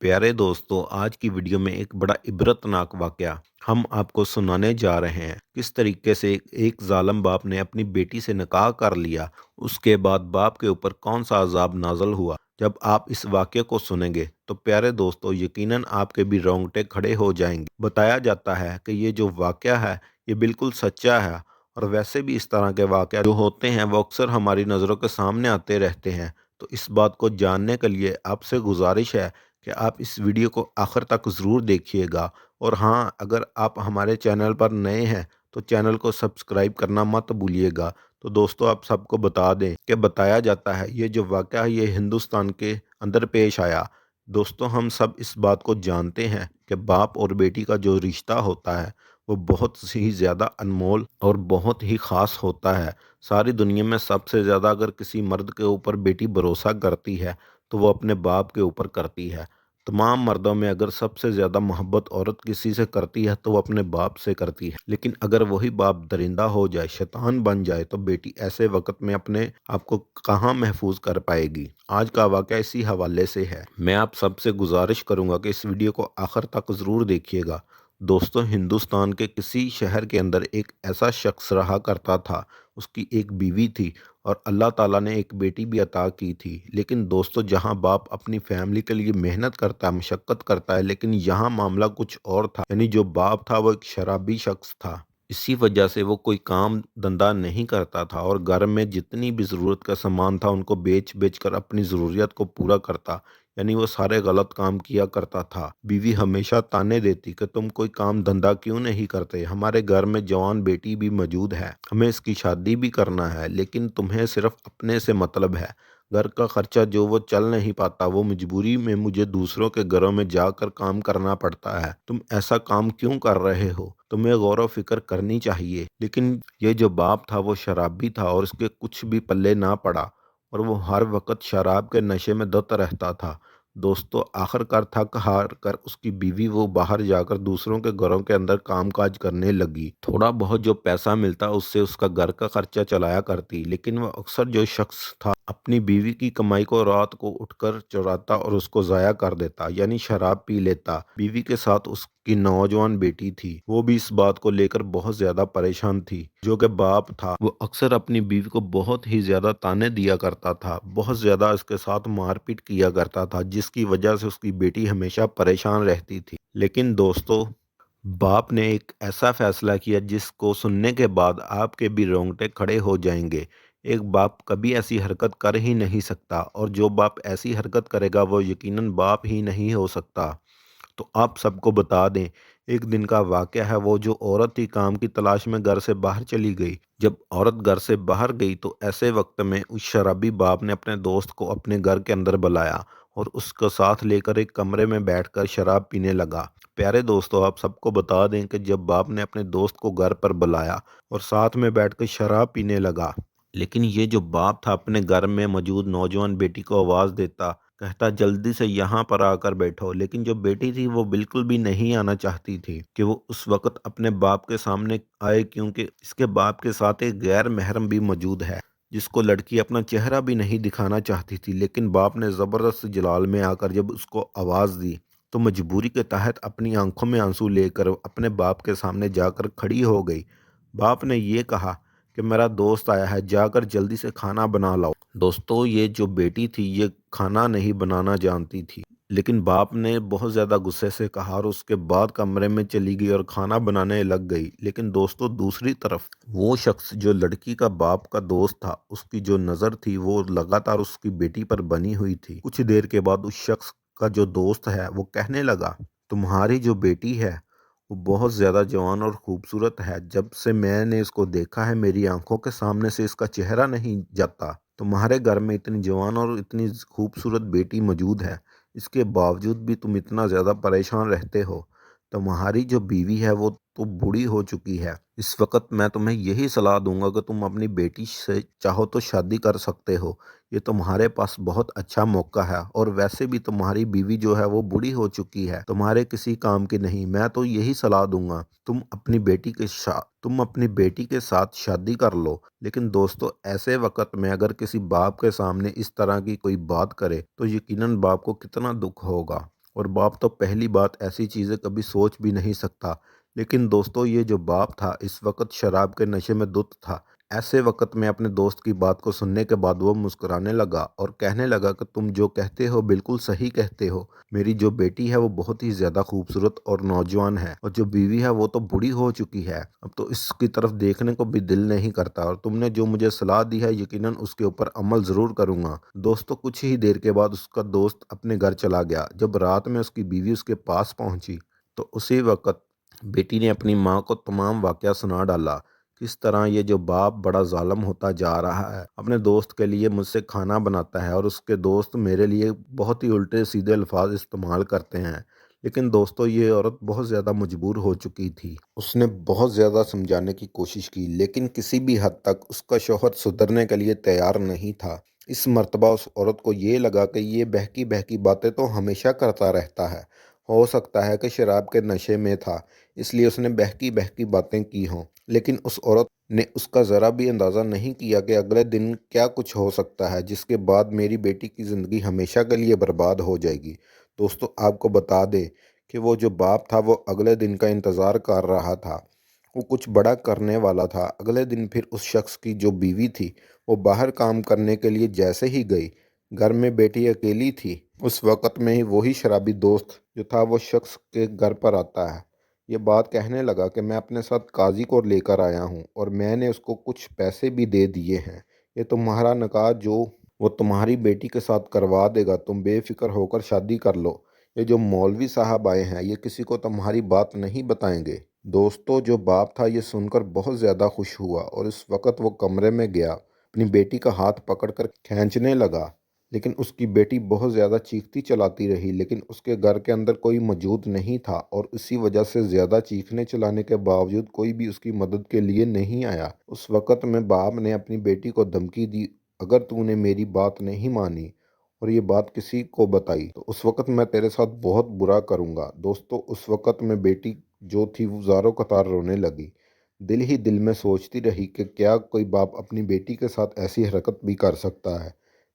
प्यारे दोस्तों, आज की वीडियो में एक बड़ा इबरतनाक वाकया हम आपको सुनाने जा रहे हैं। किस तरीके से एक जालिम बाप ने अपनी बेटी से निकाह कर लिया, उसके बाद बाप के ऊपर कौन सा अजाब नाजल हुआ। जब आप इस वाकये को सुनेंगे तो प्यारे दोस्तों यकीनन आपके भी रोंगटे खड़े हो जाएंगे। बताया जाता है कि ये जो वाकया है ये बिल्कुल सच्चा है। और वैसे भी इस तरह के वाकया जो होते हैं वो अक्सर हमारी नज़रों के सामने आते रहते हैं। तो इस बात को जानने के लिए आपसे गुजारिश है कि आप इस वीडियो को आखिर तक ज़रूर देखिएगा। और हाँ, अगर आप हमारे चैनल पर नए हैं तो चैनल को सब्सक्राइब करना मत भूलिएगा। तो दोस्तों आप सबको बता दें कि बताया जाता है ये जो वाक़या है ये हिंदुस्तान के अंदर पेश आया। दोस्तों हम सब इस बात को जानते हैं कि बाप और बेटी का जो रिश्ता होता है वो बहुत ही ज़्यादा अनमोल और बहुत ही ख़ास होता है। सारी दुनिया में सबसे ज़्यादा अगर किसी मर्द के ऊपर बेटी भरोसा करती है तो वो अपने बाप के ऊपर करती है। तमाम मर्दों में अगर सबसे ज़्यादा मोहब्बत औरत किसी से करती है तो वो अपने बाप से करती है। लेकिन अगर वही बाप दरिंदा हो जाए, शैतान बन जाए, तो बेटी ऐसे वक्त में अपने आप को कहाँ महफूज कर पाएगी। आज का वाक़या इसी हवाले से है। मैं आप सबसे गुजारिश करूँगा कि इस वीडियो को आखिर तक ज़रूर देखिएगा। दोस्तों हिंदुस्तान के किसी शहर के अंदर एक ऐसा शख्स रहा करता था। उसकी एक बीवी थी और अल्लाह ताला ने एक बेटी भी अता की थी। लेकिन दोस्तों जहां बाप अपनी फैमिली के लिए मेहनत करता है, मशक्क़त करता है, लेकिन यहाँ मामला कुछ और था। यानी जो बाप था वो एक शराबी शख्स था। इसी वजह से वो कोई काम धंधा नहीं करता था और घर में जितनी भी ज़रूरत का सामान था उनको बेच बेच कर अपनी ज़रूरियत को पूरा करता। यानी वो सारे गलत काम किया करता था। बीवी हमेशा ताने देती कि तुम कोई काम धंधा क्यों नहीं करते, हमारे घर में जवान बेटी भी मौजूद है, हमें इसकी शादी भी करना है, लेकिन तुम्हें सिर्फ अपने से मतलब है। घर का खर्चा जो वो चल नहीं पाता, वो मजबूरी में मुझे दूसरों के घरों में जाकर काम करना पड़ता है। तुम ऐसा काम क्यों कर रहे हो, तुम्हें गौर फिक्र करनी चाहिए। लेकिन ये जो बाप था वो शराबी था और उसके कुछ भी पल्ले ना पड़ा और वो हर वक्त शराब के नशे में धुत रहता था। दोस्तों आखिरकार थक हार कर उसकी बीवी वो बाहर जाकर दूसरों के घरों के अंदर कामकाज करने लगी। थोड़ा बहुत जो पैसा मिलता उससे उसका घर का खर्चा चलाया करती। लेकिन वह अक्सर जो शख्स था अपनी बीवी की कमाई को रात को उठकर चुराता और उसको ज़ाया कर देता, यानी शराब पी लेता। बीवी के साथ उसकी नौजवान बेटी थी, वो भी इस बात को लेकर बहुत ज़्यादा परेशान थी। जो कि बाप था वो अक्सर अपनी बीवी को बहुत ही ज़्यादा ताने दिया करता था, बहुत ज़्यादा इसके साथ मारपीट किया करता था, जिसकी वजह से उसकी बेटी हमेशा परेशान रहती थी। लेकिन दोस्तों बाप ने एक ऐसा फैसला किया जिसको सुनने के बाद आपके भी रोंगटे खड़े हो जाएंगे। एक बाप कभी ऐसी हरकत कर ही नहीं सकता और जो बाप ऐसी हरकत करेगा वो यकीनन बाप ही नहीं हो सकता। तो आप सबको बता दें, एक दिन का वाक़या है। वो जो औरत थी काम की तलाश में घर से बाहर चली गई। जब औरत घर से बाहर गई तो ऐसे वक्त में उस शराबी बाप ने अपने दोस्त को अपने घर के अंदर बुलाया और उसको साथ लेकर एक कमरे में बैठकर शराब पीने लगा। प्यारे दोस्तों आप सबको बता दें कि जब बाप ने अपने दोस्त को घर पर बुलाया और साथ में बैठकर शराब पीने लगा, लेकिन ये जो बाप था अपने घर में मौजूद नौजवान बेटी को आवाज़ देता, कहता जल्दी से यहाँ पर आकर बैठो। लेकिन जो बेटी थी वो बिल्कुल भी नहीं आना चाहती थी कि वो उस वक्त अपने बाप के सामने आए, क्योंकि इसके बाप के साथ एक गैर महरम भी मौजूद है जिसको लड़की अपना चेहरा भी नहीं दिखाना चाहती थी। लेकिन बाप ने ज़बरदस्त जलाल में आकर जब उसको आवाज़ दी तो मजबूरी के तहत अपनी आंखों में आंसू लेकर अपने बाप के सामने जाकर खड़ी हो गई। बाप ने ये कहा कि मेरा दोस्त आया है, जाकर जल्दी से खाना बना लाओ। दोस्तों ये जो बेटी थी ये खाना नहीं बनाना जानती थी, लेकिन बाप ने बहुत ज़्यादा गुस्से से कहा और उसके बाद कमरे में चली गई और खाना बनाने लग गई। लेकिन दोस्तों दूसरी तरफ वो शख्स जो लड़की का बाप का दोस्त था, उसकी जो नज़र थी वो लगातार उसकी बेटी पर बनी हुई थी। कुछ देर के बाद उस शख्स का जो दोस्त है वो कहने लगा, तुम्हारी जो बेटी है वो बहुत ज़्यादा जवान और खूबसूरत है। जब से मैंने इसको देखा है मेरी आंखों के सामने से इसका चेहरा नहीं जाता। तुम्हारे घर में इतनी जवान और इतनी खूबसूरत बेटी मौजूद है, इसके बावजूद भी तुम इतना ज़्यादा परेशान रहते हो। तुम्हारी जो बीवी है वो तो बूढ़ी हो चुकी है। इस वक्त मैं तुम्हें यही सलाह दूंगा कि तुम अपनी बेटी से चाहो तो शादी कर सकते हो। ये तुम्हारे पास बहुत अच्छा मौका है और वैसे भी तुम्हारी बीवी जो है वो बूढ़ी हो चुकी है, तुम्हारे किसी काम की नहीं। मैं तो यही सलाह दूंगा तुम अपनी बेटी के साथ शादी कर लो। लेकिन दोस्तों ऐसे वक्त में अगर किसी बाप के सामने इस तरह की कोई बात करे तो यकीनन बाप को कितना दुख होगा। اور باپ تو پہلی بات ایسی چیزیں کبھی سوچ بھی نہیں سکتا۔ لیکن دوستو یہ جو باپ تھا اس وقت شراب کے نشے میں دھت تھا۔ ایسے وقت میں اپنے دوست کی بات کو سننے کے بعد وہ مسکرانے لگا اور کہنے لگا کہ تم جو کہتے ہو بالکل صحیح کہتے ہو۔ میری جو بیٹی ہے وہ بہت ہی زیادہ خوبصورت اور نوجوان ہے، اور جو بیوی ہے وہ تو بوڑھی ہو چکی ہے، اب تو اس کی طرف دیکھنے کو بھی دل نہیں کرتا، اور تم نے جو مجھے صلاح دی ہے یقیناً اس کے اوپر عمل ضرور کروں گا۔ دوستو کچھ ہی دیر کے بعد اس کا دوست اپنے گھر چلا گیا۔ جب رات میں اس کی بیوی اس کے پاس پہنچی تو اسی وقت بیٹی نے اپنی ماں کو تمام واقعہ سنا ڈالا۔ کس طرح یہ جو باپ بڑا ظالم ہوتا جا رہا ہے، اپنے دوست کے لیے مجھ سے کھانا بناتا ہے اور اس کے دوست میرے لیے بہت ہی الٹے سیدھے الفاظ استعمال کرتے ہیں۔ لیکن دوستو یہ عورت بہت زیادہ مجبور ہو چکی تھی۔ اس نے بہت زیادہ سمجھانے کی کوشش کی لیکن کسی بھی حد تک اس کا شوہر سدھرنے کے لیے تیار نہیں تھا۔ اس مرتبہ اس عورت کو یہ لگا کہ یہ بہکی بہکی باتیں تو ہمیشہ کرتا رہتا ہے، ہو سکتا ہے کہ شراب کے نشے میں تھا اس لیے اس نے بہکی بہکی باتیں کی ہوں۔ لیکن اس عورت نے اس کا ذرا بھی اندازہ نہیں کیا کہ اگلے دن کیا کچھ ہو سکتا ہے جس کے بعد میری بیٹی کی زندگی ہمیشہ کے لیے برباد ہو جائے گی۔ دوستو آپ کو بتا دے کہ وہ جو باپ تھا وہ اگلے دن کا انتظار کر رہا تھا، وہ کچھ بڑا کرنے والا تھا۔ اگلے دن پھر اس شخص کی جو بیوی تھی وہ باہر کام کرنے کے لیے جیسے ہی گئی، گھر میں بیٹی اکیلی تھی۔ اس وقت میں ہی وہی شرابی دوست جو تھا وہ شخص کے گھر پر آتا ہے۔ یہ بات کہنے لگا کہ میں اپنے ساتھ قاضی کو لے کر آیا ہوں اور میں نے اس کو کچھ پیسے بھی دے دیے ہیں، یہ تمہارا نکاح جو وہ تمہاری بیٹی کے ساتھ کروا دے گا، تم بے فکر ہو کر شادی کر لو۔ یہ جو مولوی صاحب آئے ہیں یہ کسی کو تمہاری بات نہیں بتائیں گے۔ دوستو جو باپ تھا یہ سن کر بہت زیادہ خوش ہوا اور اس وقت وہ کمرے میں گیا، اپنی بیٹی کا ہاتھ پکڑ کر کھینچنے لگا، لیکن اس کی بیٹی بہت زیادہ چیختی چلاتی رہی، لیکن اس کے گھر کے اندر کوئی موجود نہیں تھا اور اسی وجہ سے زیادہ چیخنے چلانے کے باوجود کوئی بھی اس کی مدد کے لیے نہیں آیا۔ اس وقت میں باپ نے اپنی بیٹی کو دھمکی دی، اگر تو نے میری بات نہیں مانی اور یہ بات کسی کو بتائی تو اس وقت میں تیرے ساتھ بہت برا کروں گا۔ دوستو اس وقت میں بیٹی جو تھی وہ زاروں قطار رونے لگی، دل ہی دل میں سوچتی رہی کہ کیا کوئی باپ اپنی بیٹی کے ساتھ ایسی حرکت بھی کر سکتا ہے۔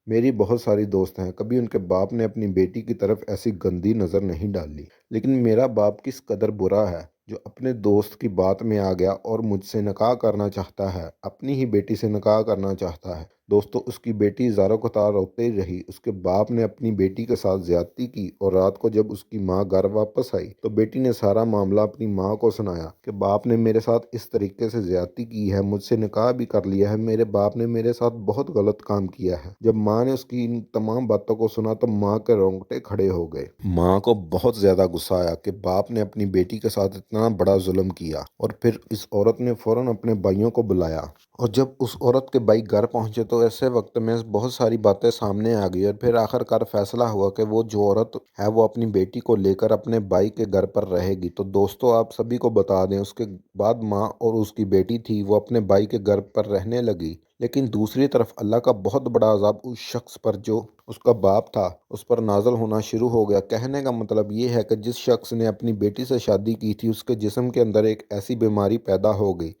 میری بہت ساری دوست ہیں، کبھی ان کے باپ نے اپنی بیٹی کی طرف ایسی گندی نظر نہیں ڈالی، لیکن میرا باپ کس قدر برا ہے جو اپنے دوست کی بات میں آ گیا اور مجھ سے نکاح کرنا چاہتا ہے، اپنی ہی بیٹی سے نکاح کرنا چاہتا ہے۔ دوستو اس کی بیٹی زاروں قطار روتے رہی، اس کے باپ نے اپنی بیٹی کے ساتھ زیادتی کی اور رات کو جب اس کی ماں گھر واپس آئی تو بیٹی نے سارا معاملہ اپنی ماں کو سنایا کہ باپ نے میرے ساتھ اس طریقے سے زیادتی کی ہے، مجھ سے نکاح بھی کر لیا ہے، میرے باپ نے میرے ساتھ بہت غلط کام کیا ہے۔ جب ماں نے اس کی ان تمام باتوں کو سنا تو ماں کے رونگٹے کھڑے ہو گئے۔ ماں کو بہت زیادہ غصہ آیا کہ باپ نے اپنی بیٹی کے ساتھ اتنا بڑا ظلم کیا، اور پھر اس عورت نے فوراً اپنے بھائیوں کو بلایا، اور جب اس عورت کے بھائی گھر پہنچے تو ایسے وقت میں بہت ساری باتیں سامنے آ گئی، اور پھر آخر کار فیصلہ ہوا کہ وہ جو عورت ہے وہ اپنی بیٹی کو لے کر اپنے بھائی کے گھر پر رہے گی۔ تو دوستو آپ سبھی کو بتا دیں اس کے بعد ماں اور اس کی بیٹی تھی وہ اپنے بھائی کے گھر پر رہنے لگی، لیکن دوسری طرف اللہ کا بہت بڑا عذاب اس شخص پر جو اس کا باپ تھا اس پر نازل ہونا شروع ہو گیا۔ کہنے کا مطلب یہ ہے کہ جس شخص نے اپنی بیٹی سے شادی کی تھی اس کے جسم کے اندر ایک ایسی بیماری پیدا ہو گئی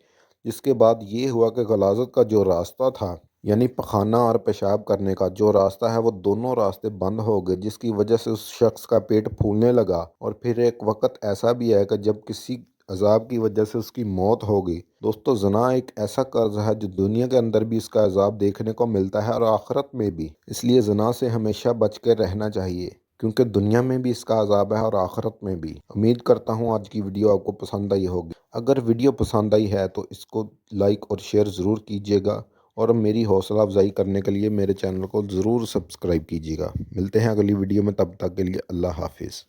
جس کے بعد یہ ہوا کہ غلاظت کا جو راستہ تھا، یعنی پخانہ اور پیشاب کرنے کا جو راستہ ہے، وہ دونوں راستے بند ہو گئے، جس کی وجہ سے اس شخص کا پیٹ پھولنے لگا، اور پھر ایک وقت ایسا بھی ہے کہ جب کسی عذاب کی وجہ سے اس کی موت ہو گئی۔ دوستو زنا ایک ایسا قرض ہے جو دنیا کے اندر بھی اس کا عذاب دیکھنے کو ملتا ہے اور آخرت میں بھی، اس لیے زنا سے ہمیشہ بچ کے رہنا چاہیے، کیونکہ دنیا میں بھی اس کا عذاب ہے اور آخرت میں بھی۔ امید کرتا ہوں آج کی ویڈیو آپ کو پسند آئی ہوگی۔ اگر ویڈیو پسند آئی ہے تو اس کو لائک اور شیئر ضرور کیجیے گا، اور میری حوصلہ افزائی کرنے کے لیے میرے چینل کو ضرور سبسکرائب کیجیے گا۔ ملتے ہیں اگلی ویڈیو میں، تب تک کے لیے اللہ حافظ۔